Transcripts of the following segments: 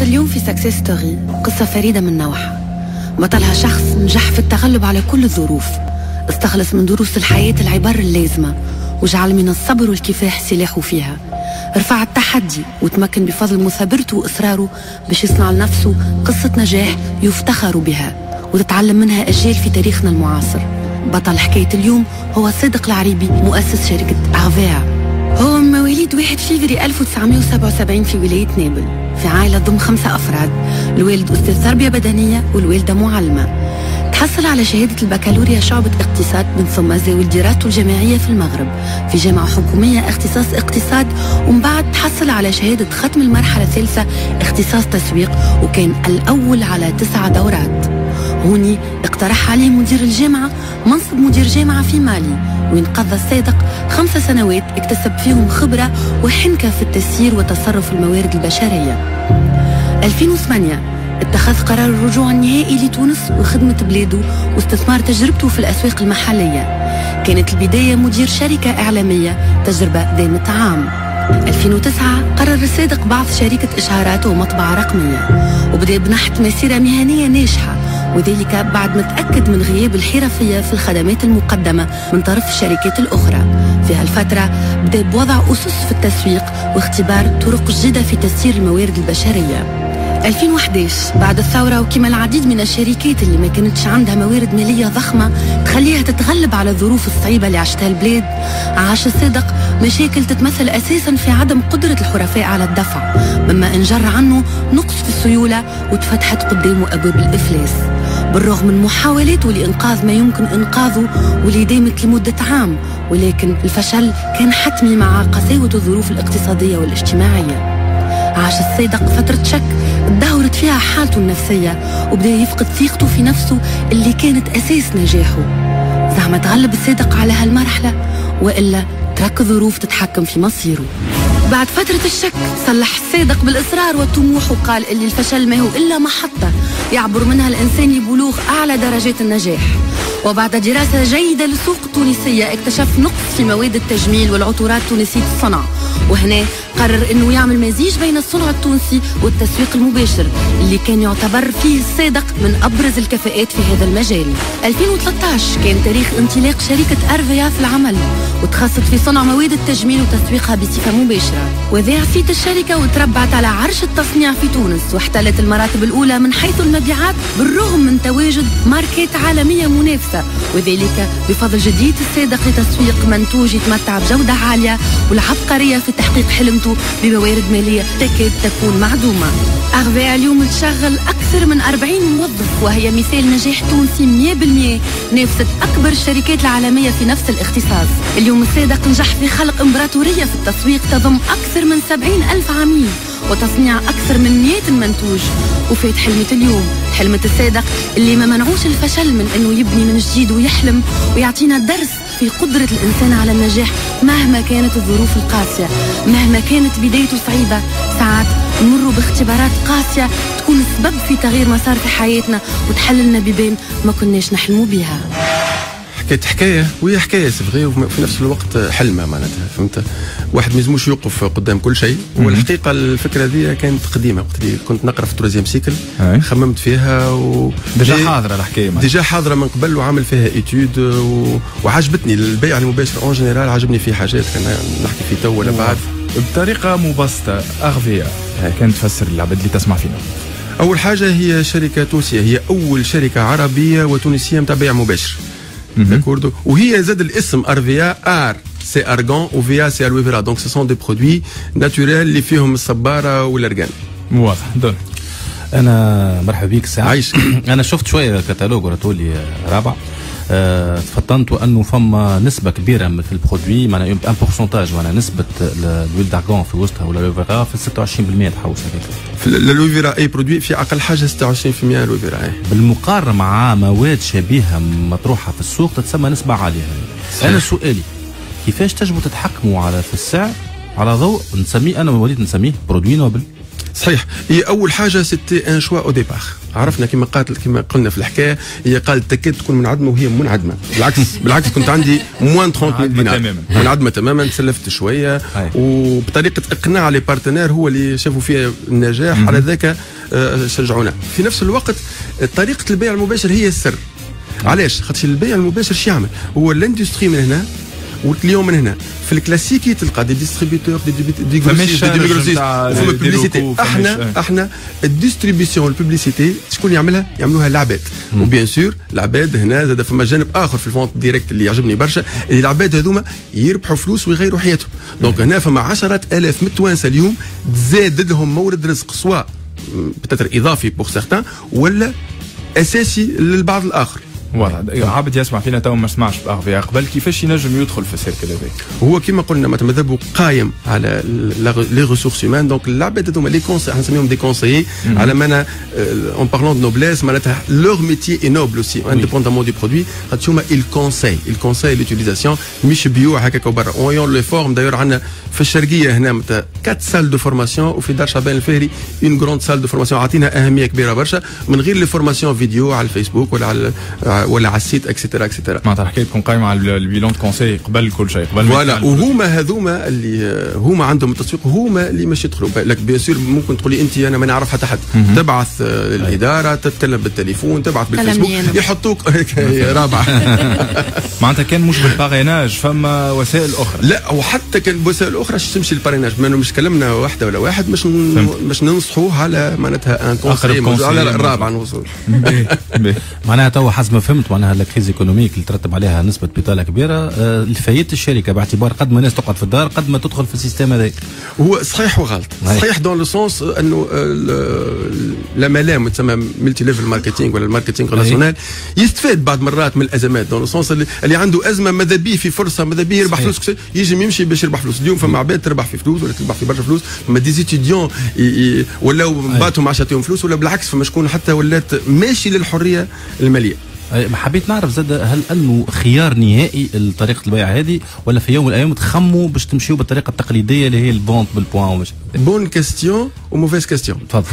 قصة اليوم في سكسيس ستوري قصة فريدة من نوعها. بطلها شخص نجح في التغلب على كل الظروف، استخلص من دروس الحياة العبر اللازمة وجعل من الصبر والكفاح سلاحه فيها. رفع التحدي وتمكن بفضل مثابرته وإصراره باش يصنع لنفسه قصة نجاح يفتخر بها وتتعلم منها أجيال في تاريخنا المعاصر. بطل حكاية اليوم هو صادق العريبي، مؤسس شركة أرفيا. هو مواليد 1 فيفري 1977 في ولاية نابل، في عائلة ضم 5 أفراد. الوالد أستاذ تربية بدنية والوالدة معلمة. تحصل على شهادة البكالوريا شعبة اقتصاد، من ثم زاول دراسته الجامعية في المغرب في جامعة حكومية اختصاص اقتصاد، ومن بعد تحصل على شهادة ختم المرحلة الثالثة اختصاص تسويق، وكان الأول على 9 دورات. هوني اقترح عليه مدير الجامعة منصب مدير جامعة في مالي، وين قضى الصادق 5 سنوات اكتسب فيهم خبرة وحنكة في التسيير وتصرف الموارد البشرية. 2008 اتخذ قرار الرجوع النهائي لتونس وخدمة بلاده واستثمار تجربته في الأسواق المحلية. كانت البداية مدير شركة إعلامية، تجربة دامت عام. 2009 قرر الصادق بعث شركة إشعارات ومطبعة رقمية، وبدأ بنحت مسيرة مهنية ناجحة، وذلك بعد ما تأكد من غياب الحرفية في الخدمات المقدمة من طرف الشركات الأخرى. في هالفترة بدأ بوضع أسس في التسويق واختبار طرق جديدة في تسيير الموارد البشرية. 2011 بعد الثورة، وكما العديد من الشركات اللي ما كانتش عندها موارد مالية ضخمة تخليها تتغلب على الظروف الصعيبة اللي عاشتها البلاد، عاش الصادق مشاكل تتمثل أساسا في عدم قدرة الحرفاء على الدفع، مما انجر عنه نقص في السيولة وتفتحت قدامه أبواب الإفلاس. بالرغم من محاولاته لإنقاذ ما يمكن إنقاذه واللي دامت لمدة عام، ولكن الفشل كان حتمي مع قساوة الظروف الاقتصادية والاجتماعية. عاش الصادق فترة شك تدهورت فيها حالته النفسية، وبدأ يفقد ثقته في نفسه اللي كانت أساس نجاحه. زعما تغلب الصادق على هالمرحلة، وإلا ترك الظروف تتحكم في مصيره. بعد فترة الشك صلح الصادق بالإصرار والطموح، وقال اللي الفشل ما هو إلا محطة يعبر منها الإنسان لبلوغ أعلى درجات النجاح. وبعد دراسة جيدة للسوق التونسية اكتشف نقص في مواد التجميل والعطورات التونسية الصنع، وهنا قرر انه يعمل مزيج بين الصنع التونسي والتسويق المباشر اللي كان يعتبر فيه الصادق من ابرز الكفاءات في هذا المجال. 2013 كان تاريخ انطلاق شركة أرفيا في العمل، وتخصصت في صنع مواد التجميل وتسويقها بصفة مباشرة. وذاع صيت الشركة وتربعت على عرش التصنيع في تونس، واحتلت المراتب الأولى من حيث المبيعات بالرغم من تواجد ماركات عالمية منافسة، وذلك بفضل جدية الصادق لتسويق منتوج يتمتع بجودة عالية والعبقرية في تحقيق حلمته بموارد مالية تكاد تكون معدومة. أرفيا اليوم تشغل أكثر من 40 موظف، وهي مثال نجاح تونسي 100%، نافست أكبر الشركات العالمية في نفس الاختصاص. اليوم الصادق نجح في خلق إمبراطورية في التسويق تضم أكثر من 70,000 عميل وتصنيع أكثر من 100 منتوج. وفات حلمة اليوم، حلمة الصادق اللي ما منعوش الفشل من أنه يبني من جديد ويحلم، ويعطينا درس في قدرة الإنسان على النجاح مهما كانت الظروف القاسية، مهما كانت بدايته صعيبة. ساعات نمر باختبارات قاسية تكون السبب في تغيير مسار في حياتنا وتحللنا ببين ما كناش نحلموا بها. حكيت حكايه وهي حكايه سفغي، وفي نفس الوقت حلمه معناتها، فهمت؟ واحد ما يلزموش يوقف قدام كل شيء. والحقيقه الفكره ذي كانت قديمه، وقت اللي كنت نقرا في التروزيام سيكل خممت فيها ديجا حاضره الحكايه، ديجا حاضره من قبل، وعامل فيها ايتود وعجبتني البيع المباشر اون جينيرال، عجبني فيه حاجات كان نحكي فيه تو ولا بعد. بطريقه مبسطه، أرفيا كانت تفسر العباد اللي تسمع فينا. اول حاجه هي شركه تونسيه، هي اول شركه عربيه وتونسيه متاع بيع مباشر. D'accord. وهي زاد الاسم أرفيا، ار سي ارغون وفيا سي الوي فيرا، دونك سو سون دي برودوي ناتوريل اللي فيهم الصباره والارغان. واضح. دون انا مرحبا بك سعد. عايش. انا شفت شويه كتالوج وراتولي رابع، تفطنت انه فما نسبه كبيره في البرودوي، معناها ان بورسونتاج، معناها نسبه الويل دارغون في وسطها ولا لوفيرا في 26% تحوس هذيك. في اللوفيرا اي برودوي في اقل حاجه 26% لوفيرا. بالمقارنه مع مواد شبيهه مطروحه في السوق تتسمى نسبه عاليه. انا سؤالي كيفاش تجبوا تتحكموا على في السعر على ضوء نسميه، انا وليت نسميه برودوي نوبل؟ صحيح، هي اول حاجه سيتي ان شوا او ديبار، عرفنا كما قلنا في الحكايه، هي قالت تكاد تكون منعدمه وهي منعدمه، بالعكس كنت عندي موان 30 دينار منعدمه تماما. تسلفت شويه وبطريقه اقناع لي بارتنير هو اللي شافوا فيها النجاح، على ذاك شجعونا. في نفس الوقت طريقه البيع المباشر هي السر. علاش؟ خاطر البيع المباشر شو يعمل؟ هو الاندستري من هنا والكليون من هنا. في الكلاسيكي تلقى دي ديستريبيتور دي بيبليسيتي. احنا الديستريبيسيون والبيبليسيتي شكون يعملها؟ يعملوها العباد. وبيان سور العباد هنا زاد فما جانب اخر في الفونت ديريكت اللي يعجبني برشا، اللي العباد هذوما يربحوا فلوس ويغيروا حياتهم. دونك هنا فما 10,000 من التوانسه اليوم تزاد لهم مورد رزق، سواء بتاتر اضافي بور سيغتان ولا اساسي للبعض الاخر. واضح. عبد يسمع فينا تو ما سمعش بأغفياء قبل، كيفاش ينجم يدخل في السيركل هذاك؟ هو كما قلنا مذهبه قايم على لي ريسورس هيومان. دونك العباد هذوما لي كونسي احنا نسميهم دي كونسيي على معنى اون بارلون دو نوبليس، معناتها لور ميتي اي نوبل اوسي انديبوندامون دو برودوي. خاطر هما الكونساي لوتيليزاسيون مش بيوع هكاك وبرا. اون لي فورم دايور عندنا في الشرقيه هنا 4 سال دو فورماسيون، وفي دار شعبان الفهري اون غروند سال دو فورماسيون. عطينا اهميه كبيره برشا من غير لي فورماسيون فيديو على الفيسبوك ولا على السيت اكسترا. معناتها الحكايه تكون قايمه على البيلون كونسي قبل كل شيء، قبل فوالا. وهما هذوما اللي هما عندهم التسويق، هما اللي مش يدخلوا لك. بيان سور ممكن تقولي انت انا ما نعرف حتى حد، تبعث الاداره، تتكلم بالتليفون، تبعث بالفيسبوك، يحطوك رابعه. معناتها كان مش بالباريناج فما وسائل اخرى. لا وحتى كان وسائل اخرى تمشي الباريناج، ما مش كلمنا واحده ولا واحد، مش ننصحوه على معناتها ان كونسي على الرابعه نوصل. معناها تو حسب ما فهمت معناها الكريز ايكونوميك اللي ترتب عليها نسبه بطاله كبيره لفايت الشركه، باعتبار قد ما الناس تقعد في الدار قد ما تدخل في السيستم هذا. هو صحيح وغلط. صحيح دون لو سونس انه لا ملام تسمى ملتي ليفل ماركتينغ ولا الماركتينغ ريلاسيونيل يستفاد بعض مرات من الازمات، دون لو سونس اللي عنده ازمه ماذا بيه في فرصه، ماذا بيه يربح فلوس، يجي يمشي باش يربح فلوس. اليوم فما عباد تربح في فلوس ولا تربح في برشا فلوس، فما دي زيتيديون ولاو باتهم عشاتهم فلوس، ولا بالعكس فما شكون حتى ولات ماشي للحريه الماليه. حبيت نعرف زاد هل انه خيار نهائي لطريقه البيع هذه، ولا في يوم من الايام تخموا باش تمشيوا بالطريقه التقليديه اللي هي الفونت بالبوان ومش بون كاستيون وموفيز كاستيون؟ تفضل.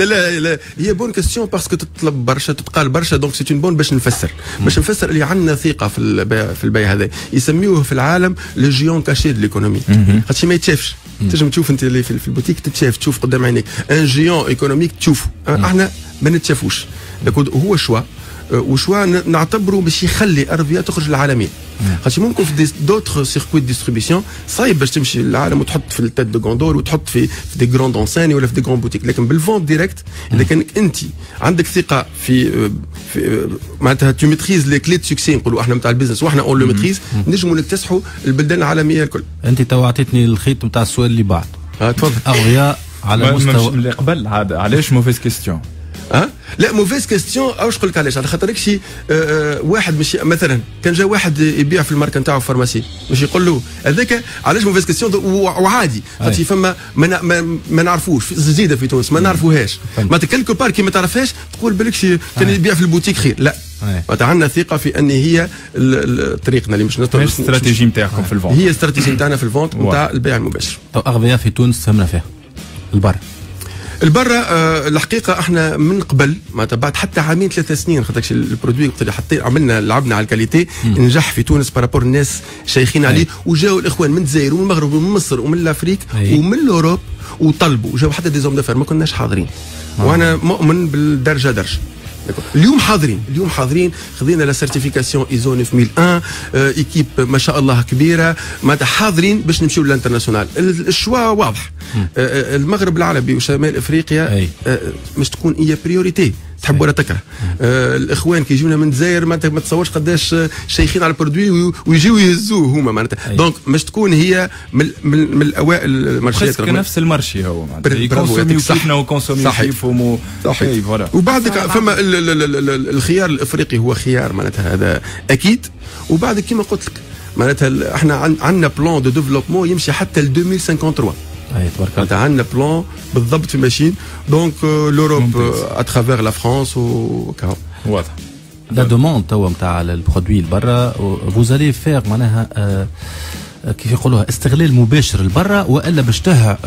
لا هي بون كاستيون باسكو تطلب برشا، تتقال برشا، دونك سي اون بون باش نفسر اللي عندنا ثقه في البيع هذا. يسميوه في العالم لو جيون كاشي دو ليكونومي، خاطر ما يتشافش. تنجم تشوف انت اللي في البوتيك تتشاف، تشوف قدام عينيك ان جيون ايكونوميك تشوفه. احنا ما نتشافوش. هو شوا وشوا نعتبره باش يخلي ارفيا تخرج للعالميه. خاطر ممكن في دوتر سيركوي ديستريبيسيون صعيب باش تمشي للعالم وتحط في التات دو غوندور وتحط في دي غروند اونساني ولا في دي غروند بوتيك، لكن بالفونت ديريكت اذا كانك انت عندك ثقه في معناتها تو ميتريز لي كلي دو سوكسي نقولوا احنا نتاع البيزنس، واحنا اون لو ميتريز، نجموا نكتسحوا البلدان العالميه الكل. انت تو عطيتني الخيط نتاع السؤال اللي بعد. تفضل. ارفيا على مستوى اللي قبل هذا علاش موفيز كيستيون؟ لا موفيز كاستيون. واش قلت لك علاش؟ على خاطر شي واحد مش مثلا كان جا واحد يبيع في الماركه نتاعو فارماسي، مش يقول له هذاك علاش موفيز كاستيون وعادي، خاطر فما ما نعرفوش زياده في تونس ما نعرفوهاش، ما كلكو بار كي ما تعرفهاش تقول بالك كان يبيع في البوتيك خير. لا عندنا ثقه في ان هي طريقنا اللي مش الاستراتيجي نتاعكم في الفونت، هي استراتيجي نتاعنا في الفونت نتاع البيع المباشر. تو ارفيا في تونس فهمنا فيها البرة الحقيقة احنا من قبل معناتها بعد حتى عامين 3 سنين، خاطر البرودوي اللي حطينا لعبنا على الكاليتي نجح في تونس بارابور الناس شايخين عليه، وجاوا الاخوان من الجزائر ومن المغرب ومن مصر ومن الافريق ومن الاوروب وطلبوا، جاوا حتى دي زوم دافير ما كناش حاضرين، وانا مؤمن بالدرجة درجة. اليوم حاضرين خذينا لا سيرتيفيكاسيون ايزو 9001 ايكيب ما شاء الله كبيره، معناتها حاضرين باش نمشيو للانترناسيونال. الشوا واضح. المغرب العربي وشمال افريقيا مش تكون هي بريوريتي، تحب ولا تكره. الاخوان كي يجونا من الجزائر ما تصورش قداش شيخين على البرودوي ويجيو يهزوه هما معناتها، دونك مش تكون هي من الاوائل المارشيات. نفس المارشي هو معناتها يكونسومي كيفنا وكونسومي كيفهم. صحيح. وبعدك فما الخيار الافريقي هو خيار معناتها هذا اكيد. وبعد كما قلت لك معناتها احنا عندنا بلان دو ديفلوبمون يمشي حتى ل 2053. تبارك الله. عندنا بلان بالضبط في ماشين، دونك لوروب اترافير لا فرانس وكاو. واضح. لا دوموند توا نتاع البرودوي برا فوز الي فير معناها كيف يقولوها استغلال مباشر لبرا، والا باش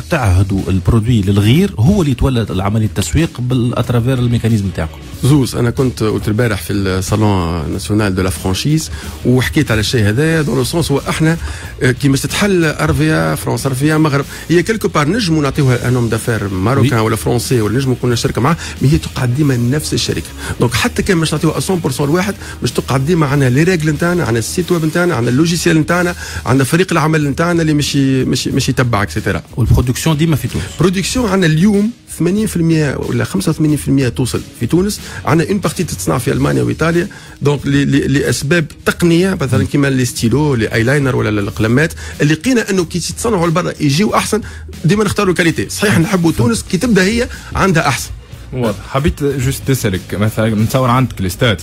تعهدوا البرودوي للغير هو اللي يتولى عمليه التسويق بالاترافير الميكانيزم تاعكم؟ زوز. انا كنت قلت البارح في الصالون ناسيونال دو لا فرانشيز وحكيت على الشيء هذايا دون لو سونس. هو احنا كي باش تتحل ارفيا فرنسا ارفيا المغرب هي كيلكو بار نجموا نعطيوها انوم دافير ماروكان ولا فرونسي ولا نجموا كنا شركه معاه، مي هي تقعد ديما نفس الشركه. دونك حتى كان باش نعطيوها 100% الواحد باش تقعد ديما عندنا لي ريغل نتاعنا، عندنا السيت ويب نتاعنا، عندنا اللوجيسيال نتاعنا، عندنا فريق العمل نتاعنا اللي مش يتبع اكسيتيرا. والبرودكسيون ديما في تونس. برودكسيون عندنا اليوم 80% ولا 85% توصل في تونس، عندنا اون بارتي تتصنع في المانيا وايطاليا. دونك لاسباب تقنيه مثلا كيما لي ستيلو لي ايلاينر ولا القلمات اللي لقينا انه كي تتصنعوا لبرا يجيو احسن، ديما نختاروا الكاليتي. صحيح نحبوا تونس كي تبدا هي عندها احسن. واضح. حبيت جوست تسالك مثلا نتصور عندك ليستات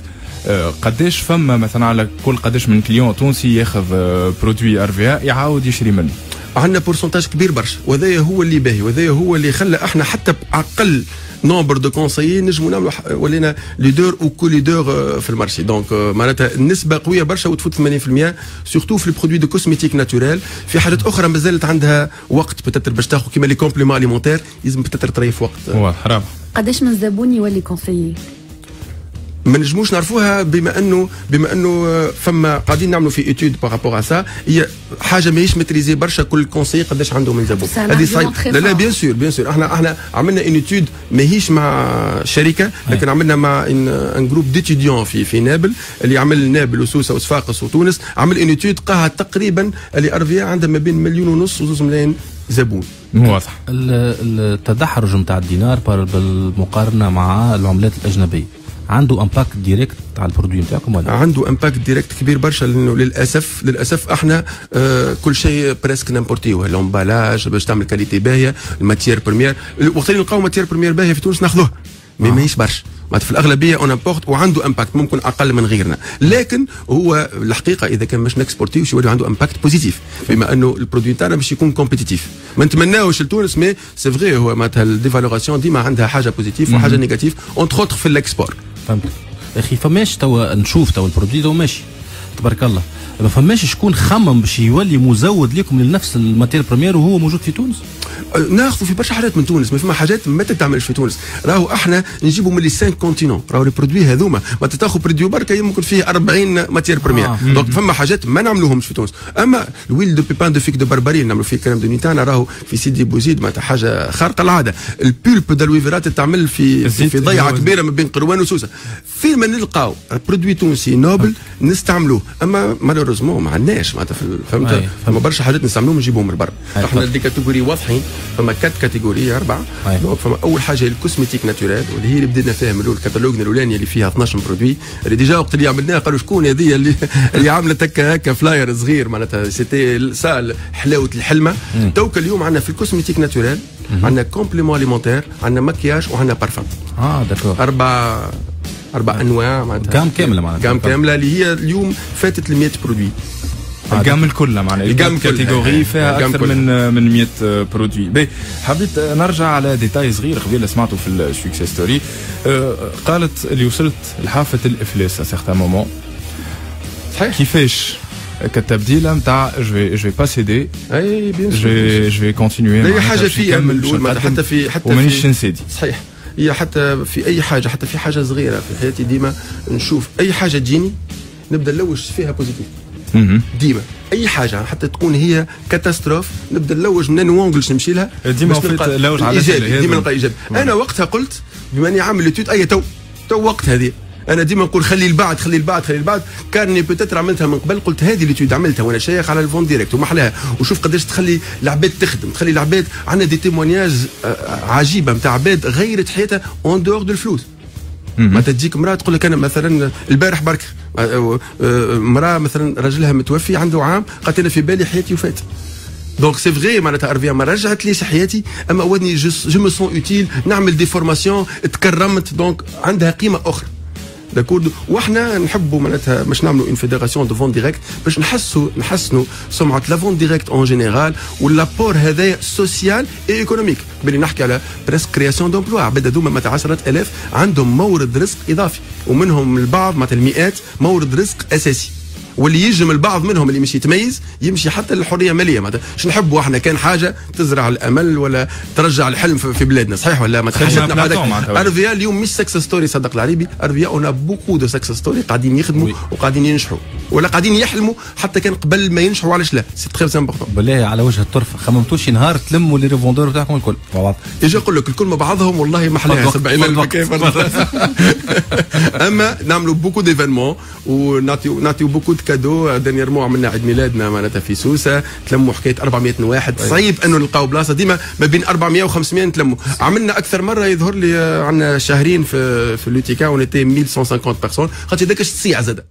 قداش فما مثلا على كل قداش من كليون تونسي ياخذ برودوي ارفيا يعاود يشري منه؟ عندنا بورسنتاج كبير برشا، وهذا هو اللي باهي، وهذا هو اللي خلى احنا حتى باقل نومبر دو كونسيي نجموا نعملوا ولينا ليدور او كو ليدور في المارشي. دونك معناتها النسبه قويه برشا وتفوت 80%، سورتو في البرودوي دو كوزميتيك ناتورال. في حاجات اخرى مازالت عندها وقت بتاتر باش تاخذ كيما لي كومبليمون اليمونتير، لازم بتاتر تريف وقت. حرام. قداش من زبون يولي كونسيي؟ ما نجموش نعرفوها بما انه فما قاعدين نعملوا في ايتود بارابور ا سا. هي حاجه ماهيش ماتريزي برشا كل كونسي قداش عنده من زبون. هذه صعيب. لا بيان سور احنا عملنا ان ايتود ماهيش مع شركه، لكن عملنا مع ان جروب ديتيديون في نابل اللي عمل نابل وسوسه وصفاقس وتونس. عمل ان ايتود قاها تقريبا اللي ارفيا عندها ما بين 1.5 مليون و2 ملايين زبون. واضح. التدحرج نتاع الدينار بالمقارنه مع العملات الاجنبيه عنده امباكت ديريكت على البرودوي نتاعكم ولا؟ عنده امباكت ديريكت كبير برشا، لانه للاسف احنا كل شيء بريسك نامبورتيوه، الامبالاج باش تعمل كاليتي باهيه، الماتيير بريمير. وقت اللي نلقاو ماتيير بريمير باهيه في تونس ناخذوها، ماهيش برشا. في الاغلبيه اون امبورت وعنده امباكت ممكن اقل من غيرنا، لكن هو الحقيقه اذا كان باش نكسبورتيو باش يولي عنده امباكت بوزيتيف، بما انه البرودوي تاعنا باش يكون كومبيتيتيف. ما نتمناوش لتونس، مي سي فغي هو معناتها الديفالوراسيون ديما عندها حاجه بوزيتيف وحاجه نيجاتيف اونتر اوتر في الاكسبور. فهمت يا اخي. فماش توا نشوف توا البرودوي تو ماشي تبارك الله، ما فماش شكون خمم باش يولي مزود لكم لنفس الماتير بريمير وهو موجود في تونس؟ ناخذوا في برشا حاجات من تونس، ما فما حاجات ما تتعملش في تونس. راهو احنا نجيبوا من لي 5 كونتينون، راهو لي برودوي هذوما ما تاخذ برودوي بركه يمكن فيه 40 ماتير بريمير. دونك فما حاجات ما نعملوهمش في تونس. اما الويل دو بيبان دو فيك دو بربرين نعملوا فيه كريم دو نيتانا، راهو في سيدي بوزيد معناتها حاجه خارقه العاده. البولب دالويفرات تتعمل في ضيعه كبيره ما بين قروان وسوسه. فين ما نلقاو برودوي تونسي نوبل نستعملوه، اما مالوروزمون ما عندناش معناتها فهمت. فما برشا حاجات نستعملوهم نجيبهم من برا. احنا دي كاتيجوري واضحين، فما 4 كاتيجوري 4. دونك فما اول حاجه الكوزميتيك ناتورال، واللي هي اللي بدينا فيها من الكتالوج الاولاني اللي فيها 12 برودوي، اللي ديجا وقت اللي عملناها قالوا شكون هذه اللي عملت هكا فلاير صغير معناتها سيتي سال حلاوه الحلمه. توك اليوم عندنا في الكوزميتيك ناتورال عندنا كومبليمون اليمونتير، عندنا مكياج وعندنا بارفان. داكور. 4 انواع معناتها جام كامله معناتها جام كامله اللي هي اليوم فاتت ال 100 برودوي. الجام الكل معناها الجام كاتيجوري فيها اكثر من 100 برودوي. باهي حبيت نرجع على ديتاي صغير قبل سمعته في السكسيس ستوري. قالت اللي وصلت لحافه الافلاس سيغتان مومون. صحيح. كيفاش كالتبديله نتاع جو با سيدي، اي بيان سور جو كونتينيو. هي حاجه فيها حتى في ومانيش نسيدي. صحيح. هي حتى في اي حاجه، حتى في حاجه صغيره في حياتي ديما نشوف اي حاجه تجيني نبدا نلوج فيها بوزيتيف. ديما اي حاجه حتى تكون هي كاتاستروف نبدا نلوج من نوانجلش نمشي لها ديما نلوج على ايجابي. ديما نلقى ايجابي. انا وقتها قلت بما اني عامل ليتود اي تو وقت هذه انا ديما نقول خلي البعد. كاني بوتيتر عملتها من قبل، قلت هذه اللي تود عملتها وانا شايخ على الفون ديريكت وما احلاها، وشوف قداش تخلي العباد تخدم، تخلي العباد. عندنا دي تيمونياج عجيبه نتاع عباد غيرت حياتها اون دور دو الفلوس. ما تجيك امراه تقول لك انا مثلا البارح برك امراه مثلا راجلها متوفي عنده عام، قالت انا في بالي حياتي وفات. دونك سي فغي معناتها ارفيا ما رجعت ليش حياتي، اما ودني جو مو سون اوتيل، نعمل دي فورماسيون، تكرمت، دونك عندها قيمه اخرى. داكور. واحنا نحبوا معناتها باش نعملوا اون فيدراسيون دو فون ديريكت باش نحسنوا سمعه لا فون ديريكت اون جينيرال، واللابور هذايا سوسيال اي ايكونوميك. بلي نحكي على بريسك كرياسيون دومبلوا، عباد هذوما معناتها 10,000 عندهم مورد رزق اضافي، ومنهم البعض معناتها المئات مورد رزق اساسي. واللي يجم البعض منهم اللي مش يتميز يمشي حتى للحريه الماليه. معناتها شو نحبوا احنا كان حاجه تزرع الامل ولا ترجع الحلم في بلادنا، صحيح ولا ما تحشتنا هذاك. ارفيا اليوم مش سكسس ستوري صدق العريبي، ارفيا اون بوكو دو سكسس ستوري قاعدين يخدموا وقاعدين ينجحوا ولا قاعدين يحلموا حتى كان قبل ما ينجحوا. علاش لا؟ سي تري امبورطون. بالله على وجه الطرف خممتوش نهار تلموا لي ريفوندور بتاعكم الكل مع بعض؟ يجي نقول لك الكل مع بعضهم والله ما احلاها 70,000 كيف. اما نعملوا بوكو ديفينمون ونعطيو بوكو دو كادو. دانييرمون عملنا عيد ميلادنا معناتها في سوسه، تلموا حكايه 400 واحد. صعيب انه نلقاو بلاصه، ديما ما بين 400 و 500 نتلموا. عملنا اكثر مره يظهر لي عندنا شهرين في لوتيكا ونتي 1150 بيرسون، خاطر هذاك السيع زاد